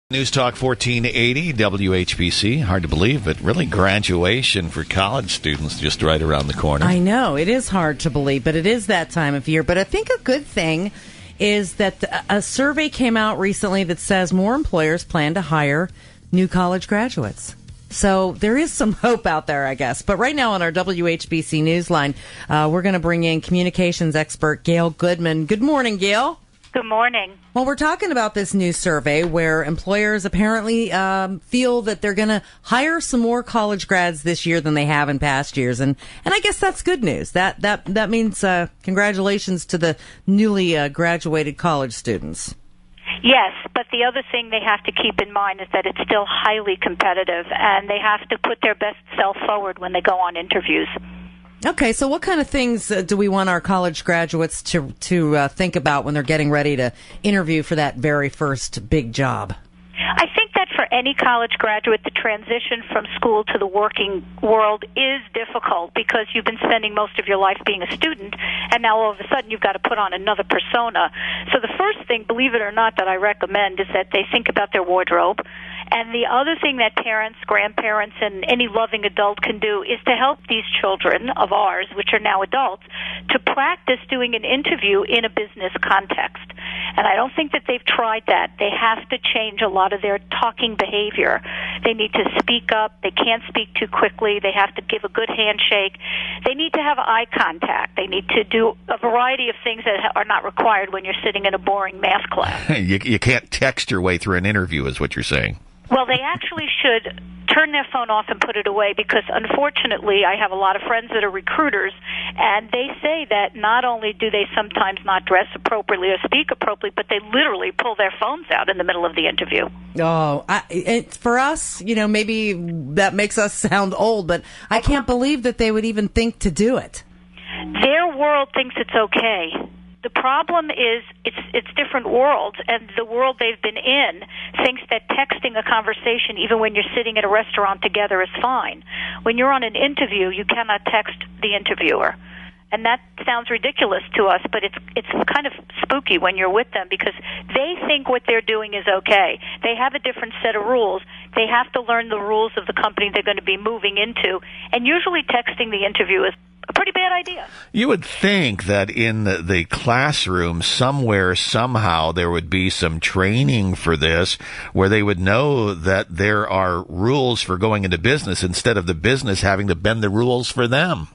News Talk 1480, WHBC. Hard to believe, but really graduation for college students just right around the corner. I know. It is hard to believe, but it is that time of year. But I think a good thing is that a survey came out recently that says more employers plan to hire new college graduates. So there is some hope out there, I guess. But right now on our WHBC Newsline, we're going to bring in communications expert Gail Goodman. Good morning, Gail. Good morning. Well, we're talking about this new survey where employers apparently feel that they're going to hire some more college grads this year than they have in past years, and I guess that's good news. That means congratulations to the newly graduated college students. Yes, but the other thing they have to keep in mind is that it's still highly competitive, and they have to put their best self forward when they go on interviews. Okay, so what kind of things do we want our college graduates to think about when they're getting ready to interview for that very first big job? I think that for any college graduate, the transition from school to the working world is difficult because you've been spending most of your life being a student, and now all of a sudden you've got to put on another persona. So the first thing, believe it or not, that I recommend is that they think about their wardrobe. And the other thing that parents, grandparents, and any loving adult can do is to help these children of ours, which are now adults, to practice doing an interview in a business context. And I don't think that they've tried that. They have to change a lot of their talking behavior. They need to speak up. They can't speak too quickly. They have to give a good handshake. They need to have eye contact. They need to do a variety of things that are not required when you're sitting in a boring math class. You can't text your way through an interview, is what you're saying. Well, they actually should turn their phone off and put it away because, unfortunately, I have a lot of friends that are recruiters, and they say that not only do they sometimes not dress appropriately or speak appropriately, but they literally pull their phones out in the middle of the interview. Oh, for us, maybe that makes us sound old, but I can't believe that they would even think to do it. Their world thinks it's okay. The problem is it's different worlds, and the world they've been in thinks that texting a conversation, even when you're sitting at a restaurant together, is fine. When you're on an interview, you cannot text the interviewer. And that sounds ridiculous to us, but it's kind of spooky when you're with them because they think what they're doing is okay. They have a different set of rules. They have to learn the rules of the company they're going to be moving into, and usually texting the interview is a pretty bad idea. You would think that in the classroom somewhere, somehow, there would be some training for this where they would know that there are rules for going into business instead of the business having to bend the rules for them.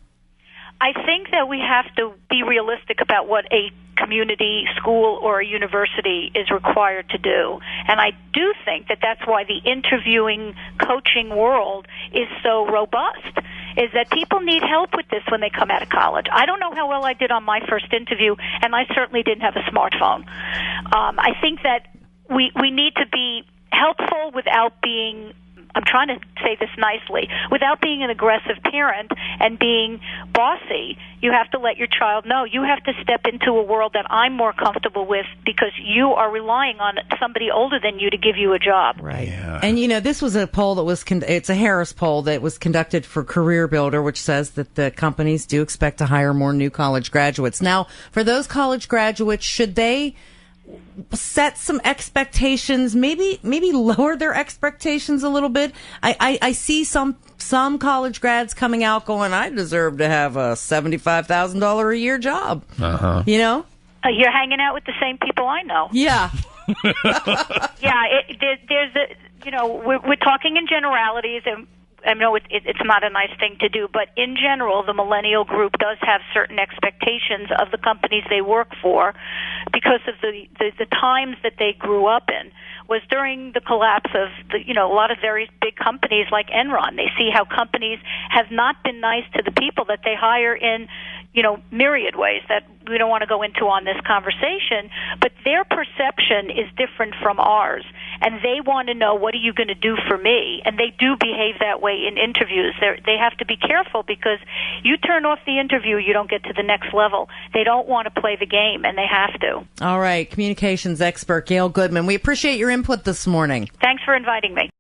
I think that we have to be realistic about what a community school or a university is required to do. And I do think that that's why the interviewing, coaching world is so robust, is that people need help with this when they come out of college. I don't know how well I did on my first interview, and I certainly didn't have a smartphone. I think that we need to be helpful without being, I'm trying to say this nicely, without being an aggressive parent and being bossy. You have to let your child know. You have to step into a world that I'm more comfortable with because you are relying on somebody older than you to give you a job. Right. Yeah. And, this was a poll that was, it's a Harris poll that was conducted for Career Builder, which says that the companies do expect to hire more new college graduates. Now, for those college graduates, should they set some expectations, maybe lower their expectations a little bit? I see some college grads coming out going, I deserve to have a $75,000 a year job. Uh-huh. You're hanging out with the same people I know. Yeah. Yeah, we're talking in generalities, and I know it's not a nice thing to do, but in general, the millennial group does have certain expectations of the companies they work for because of the times that they grew up in. Was during the collapse of a lot of very big companies like Enron. They see how companies have not been nice to the people that they hire in myriad ways that we don't want to go into on this conversation, but their perception is different from ours, and they want to know, what are you going to do for me? And they do behave that way in interviews. They have to be careful because you turn off the interview, you don't get to the next level. They don't want to play the game, and they have to. All right, communications expert Gail Goodman, we appreciate your input this morning. Thanks for inviting me.